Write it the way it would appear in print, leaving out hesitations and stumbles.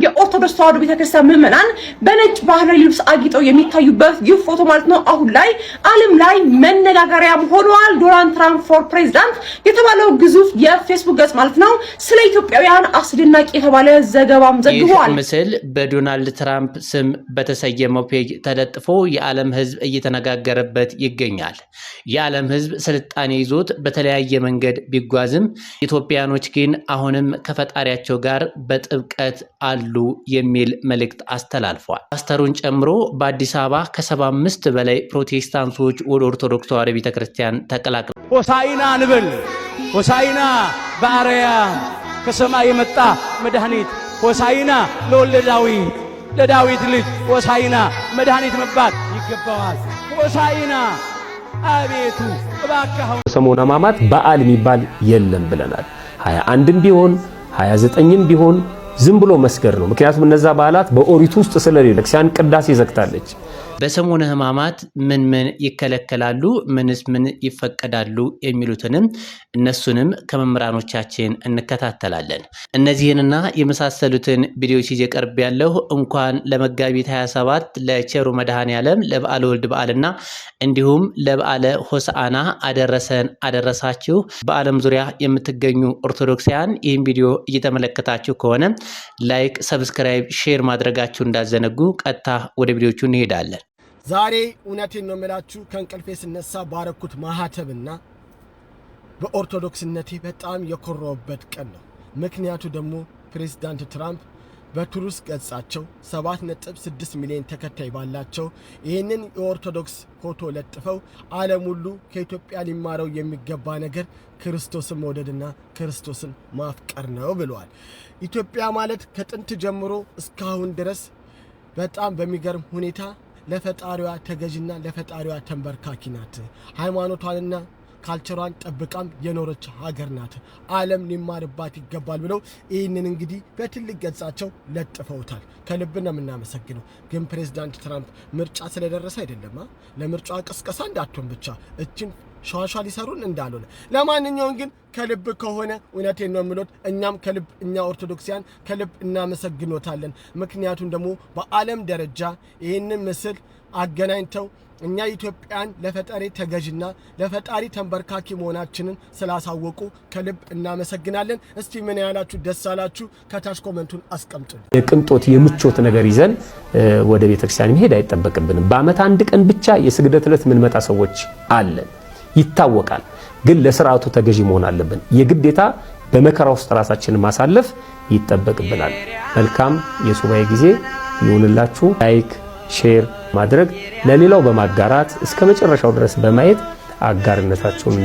የኦርቶዶክስ ተዋሕዶ ቤተክርስቲያን ምዕመናን በነጭ ባህላዊ ልብስ አጊጠው የሚታዩበት ይህ ፎቶ ማለት ነው አሁን ላይ ዓለም ላይ መነጋገሪያም ሆኗል። ዶናልድ ትራምፕ ፎር ፕሬዝዳንት የተባለው ግዙፍ የፌስቡክ ገጽ ማለት ነው ስለ ኢትዮጵያውያን አስደናቂ የተባለ ዘገባም ዘግቧል። ይህ ምስል በዶናልድ ትራምፕ ስም በተሰየመው ፔጅ ተለጥፎ የዓለም ሕዝብ እየተነጋገረበት ይገኛል። የዓለም ሕዝብ ስልጣኔ ይዞት በተለያየ መንገድ ቢጓዝም ኢትዮጵያኖች ግን አሁንም ከፈጣሪያቸው ጋር በጥብቀት አሉ የሚል መልእክት አስተላልፏል። ፓስተሩን ጨምሮ በአዲስ አበባ ከ75 በላይ ፕሮቴስታንቶች ወደ ኦርቶዶክስ ተዋሕዶ ቤተክርስቲያን ተቀላቅለዋል። ሆሳዕና እንበል። ሆሳዕና በአርያም ከሰማይ የመጣ መድኃኒት፣ ሆሳዕና ለወልደ ዳዊት ለዳዊት ልጅ ሆሳዕና መድኃኒት መባል ይገባዋል። ሆሳዕና አቤቱ እባክህ። ሰሞነ ሕማማት በዓል የሚባል የለም ብለናል። 21ም ቢሆን 29ም ቢሆን ዝም ብሎ መስገድ ነው። ምክንያቱም እነዛ በዓላት በኦሪት ውስጥ ስለሌለ ክርስቲያን ቅዳሴ ዘግታለች። በሰሞነ ሕማማት ምን ይከለከላሉ፣ ምንስ ምን ይፈቀዳሉ የሚሉትንም እነሱንም ከመምህራኖቻችን እንከታተላለን። እነዚህንና የመሳሰሉትን ቪዲዮዎች ይዤ ቀርብ ያለሁ። እንኳን ለመጋቢት 27 ለቸሩ መድኃኔዓለም ለበዓለ ወልድ በዓልና እንዲሁም ለበዓለ ሆሳዕና አደረሰን አደረሳችሁ። በዓለም ዙሪያ የምትገኙ ኦርቶዶክሳውያን ይህን ቪዲዮ እየተመለከታችሁ ከሆነ ላይክ፣ ሰብስክራይብ፣ ሼር ማድረጋችሁ እንዳዘነጉ። ቀጥታ ወደ ቪዲዮቹ እንሄዳለን። ዛሬ እውነቴን ነው የምላችሁ ከእንቅልፌ ስነሳ ባረኩት ማህተብና በኦርቶዶክስነቴ በጣም የኮራውበት ቀን ነው። ምክንያቱ ደግሞ ፕሬዝዳንት ትራምፕ በትሩዝ ገጻቸው 7.6 ሚሊዮን ተከታይ ባላቸው ይህንን የኦርቶዶክስ ፎቶ ለጥፈው ዓለም ሁሉ ከኢትዮጵያ ሊማረው የሚገባ ነገር ክርስቶስን መውደድና ክርስቶስን ማፍቀር ነው ብለዋል። ኢትዮጵያ ማለት ከጥንት ጀምሮ እስካሁን ድረስ በጣም በሚገርም ሁኔታ ለፈጣሪዋ ተገዥና ለፈጣሪዋ ተንበርካኪ ናት። ሃይማኖቷንና ካልቸሯን ጠብቃም የኖረች ሀገር ናት። ዓለም ሊማርባት ይገባል ብለው ይህንን እንግዲህ በትልቅ ገጻቸው ለጥፈውታል። ከልብ ነው የምናመሰግነው። ግን ፕሬዝዳንት ትራምፕ ምርጫ ስለደረሰ አይደለም ለምርጫ ቅስቀሳ እንዳትሆን ብቻ እችን ሸዋሻ ሊሰሩን እንዳልሆነ። ለማንኛውም ግን ከልብ ከሆነ እውነቴን ነው የምሎት እኛም ከልብ እኛ ኦርቶዶክሲያን ከልብ እናመሰግኖታለን። ምክንያቱም ደግሞ በዓለም ደረጃ ይህንን ምስል አገናኝተው እኛ ኢትዮጵያን ለፈጣሪ ተገዥና ለፈጣሪ ተንበርካኪ መሆናችንን ስላሳወቁ ከልብ እናመሰግናለን። እስቲ ምን ያላችሁ ደስ አላችሁ? ከታች ኮሜንቱን አስቀምጡልን። የቅንጦት የምቾት ነገር ይዘን ወደ ቤተክርስቲያን መሄድ አይጠበቅብንም። በአመት አንድ ቀን ብቻ የስግደት ዕለት ምን መጣ ሰዎች አለን ይታወቃል። ግን ለሥርዓቱ ተገዢ መሆን አለብን። የግዴታ በመከራ ውስጥ ራሳችንን ማሳለፍ ይጠበቅብናል። መልካም የሱባኤ ጊዜ ይሁንላችሁ። ላይክ ሼር ማድረግ ለሌላው በማጋራት እስከ መጨረሻው ድረስ በማየት አጋርነታችሁን